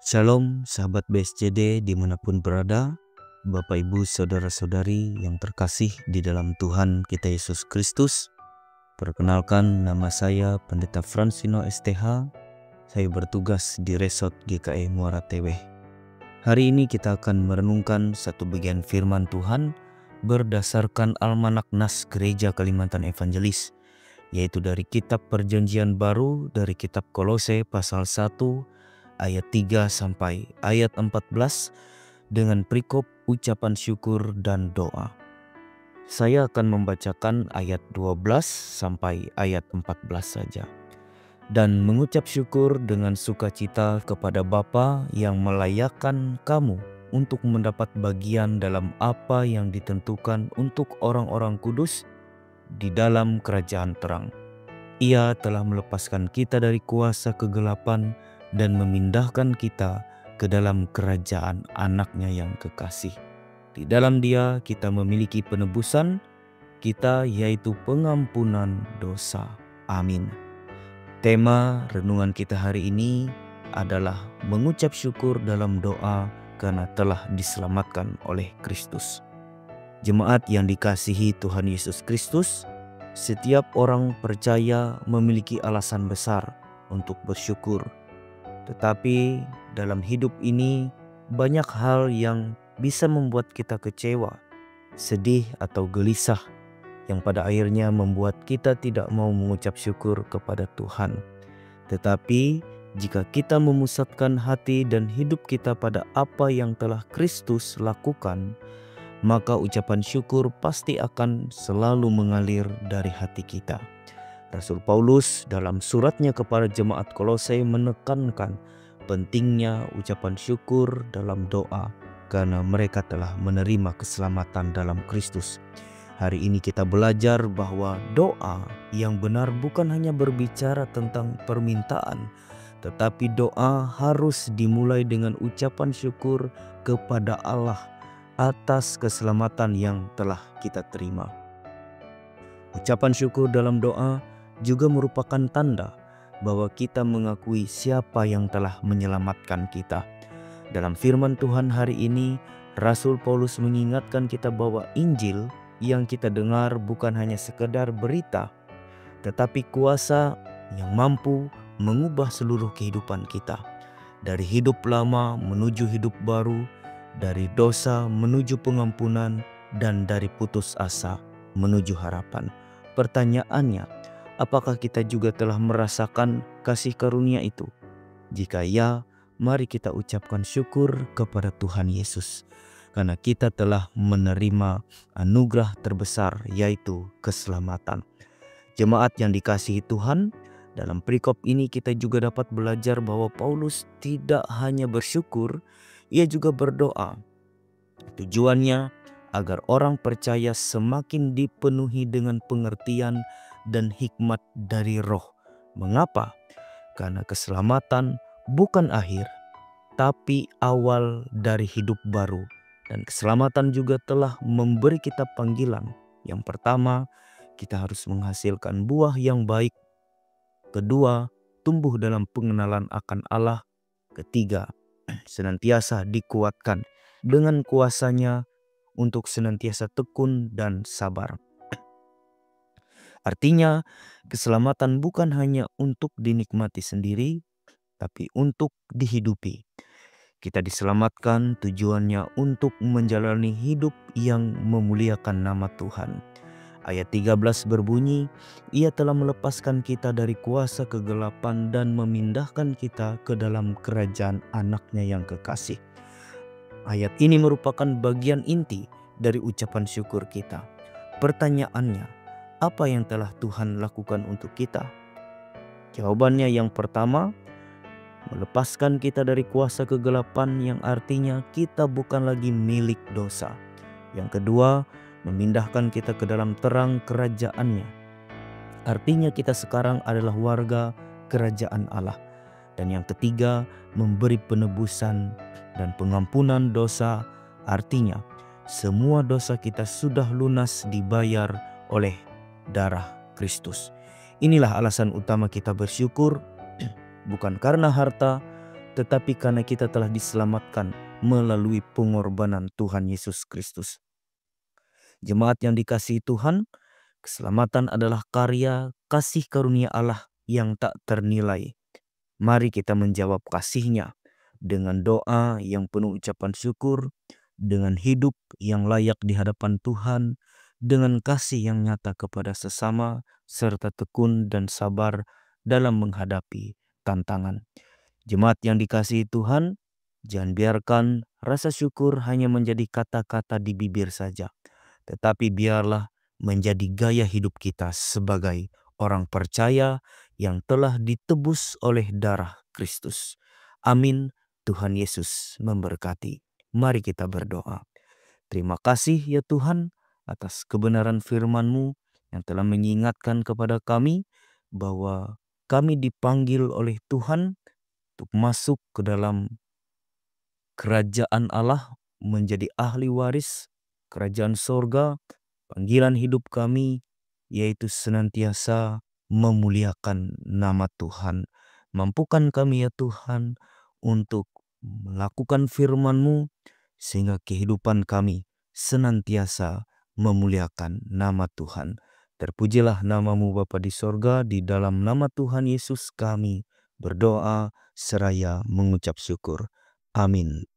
Shalom sahabat BSCD dimanapun berada, Bapak Ibu Saudara-saudari yang terkasih di dalam Tuhan kita Yesus Kristus. Perkenalkan, nama saya Pendeta Fransino STH. Saya bertugas di Resort GKI Muara Teweh. Hari ini kita akan merenungkan satu bagian firman Tuhan berdasarkan Almanak Nas Gereja Kalimantan Evangelis, yaitu dari kitab Perjanjian Baru dari kitab Kolose pasal 1 ayat 3 sampai ayat 14 dengan perikop ucapan syukur dan doa. Saya akan membacakan ayat 12 sampai ayat 14 saja. Dan mengucap syukur dengan sukacita kepada Bapa yang melayakkan kamu untuk mendapat bagian dalam apa yang ditentukan untuk orang-orang kudus di dalam kerajaan terang. Ia telah melepaskan kita dari kuasa kegelapan dan memindahkan kita ke dalam kerajaan anaknya yang kekasih. Di dalam Dia kita memiliki penebusan kita, yaitu pengampunan dosa. Amin. Tema renungan kita hari ini adalah mengucap syukur dalam doa karena telah diselamatkan oleh Kristus. Jemaat yang dikasihi Tuhan Yesus Kristus, setiap orang percaya memiliki alasan besar untuk bersyukur. Tetapi dalam hidup ini banyak hal yang bisa membuat kita kecewa, sedih atau gelisah, yang pada akhirnya membuat kita tidak mau mengucap syukur kepada Tuhan. Tetapi jika kita memusatkan hati dan hidup kita pada apa yang telah Kristus lakukan, maka ucapan syukur pasti akan selalu mengalir dari hati kita. Rasul Paulus dalam suratnya kepada jemaat Kolose menekankan pentingnya ucapan syukur dalam doa karena mereka telah menerima keselamatan dalam Kristus. Hari ini kita belajar bahwa doa yang benar bukan hanya berbicara tentang permintaan, tetapi doa harus dimulai dengan ucapan syukur kepada Allah atas keselamatan yang telah kita terima. Ucapan syukur dalam doa juga merupakan tanda bahwa kita mengakui siapa yang telah menyelamatkan kita. Dalam firman Tuhan hari ini, Rasul Paulus mengingatkan kita bahwa Injil yang kita dengar bukan hanya sekedar berita, tetapi kuasa yang mampu mengubah seluruh kehidupan kita. Dari hidup lama menuju hidup baru, dari dosa menuju pengampunan, dan dari putus asa menuju harapan. Pertanyaannya, apakah kita juga telah merasakan kasih karunia itu? Jika ya, mari kita ucapkan syukur kepada Tuhan Yesus, karena kita telah menerima anugerah terbesar, yaitu keselamatan. Jemaat yang dikasihi Tuhan, dalam perikop ini kita juga dapat belajar bahwa Paulus tidak hanya bersyukur, ia juga berdoa. Tujuannya agar orang percaya semakin dipenuhi dengan pengertian dan hikmat dari Roh. Mengapa? Karena keselamatan bukan akhir, tapi awal dari hidup baru. Dan keselamatan juga telah memberi kita panggilan. Yang pertama, kita harus menghasilkan buah yang baik. Kedua, tumbuh dalam pengenalan akan Allah. Ketiga, senantiasa dikuatkan dengan kuasanya untuk senantiasa tekun dan sabar. Artinya, keselamatan bukan hanya untuk dinikmati sendiri, tapi untuk dihidupi. Kita diselamatkan tujuannya untuk menjalani hidup yang memuliakan nama Tuhan. Ayat 13 berbunyi, Ia telah melepaskan kita dari kuasa kegelapan dan memindahkan kita ke dalam kerajaan anaknya yang kekasih. Ayat ini merupakan bagian inti dari ucapan syukur kita. Pertanyaannya, apa yang telah Tuhan lakukan untuk kita? Jawabannya yang pertama, melepaskan kita dari kuasa kegelapan, yang artinya kita bukan lagi milik dosa. Yang kedua, memindahkan kita ke dalam terang kerajaannya. Artinya kita sekarang adalah warga kerajaan Allah. Dan yang ketiga, memberi penebusan dan pengampunan dosa. Artinya semua dosa kita sudah lunas dibayar oleh darah Kristus. Inilah alasan utama kita bersyukur, bukan karena harta, tetapi karena kita telah diselamatkan melalui pengorbanan Tuhan Yesus Kristus. Jemaat yang dikasihi Tuhan, keselamatan adalah karya kasih karunia Allah yang tak ternilai. Mari kita menjawab kasih-Nya dengan doa yang penuh ucapan syukur, dengan hidup yang layak di hadapan Tuhan, dengan kasih yang nyata kepada sesama, serta tekun dan sabar dalam menghadapi tantangan. Jemaat yang dikasihi Tuhan, jangan biarkan rasa syukur hanya menjadi kata-kata di bibir saja, tetapi biarlah menjadi gaya hidup kita sebagai orang percaya yang telah ditebus oleh darah Kristus. Amin. Tuhan Yesus memberkati. Mari kita berdoa. Terima kasih ya Tuhan atas kebenaran firman-Mu yang telah mengingatkan kepada kami bahwa kami dipanggil oleh Tuhan untuk masuk ke dalam kerajaan Allah, menjadi ahli waris kerajaan sorga. Panggilan hidup kami yaitu senantiasa memuliakan nama Tuhan. Mampukan kami ya Tuhan untuk melakukan firman-Mu sehingga kehidupan kami senantiasa memuliakan nama Tuhan. Terpujilah nama-Mu Bapa di sorga, di dalam nama Tuhan Yesus kami berdoa seraya mengucap syukur. Amin.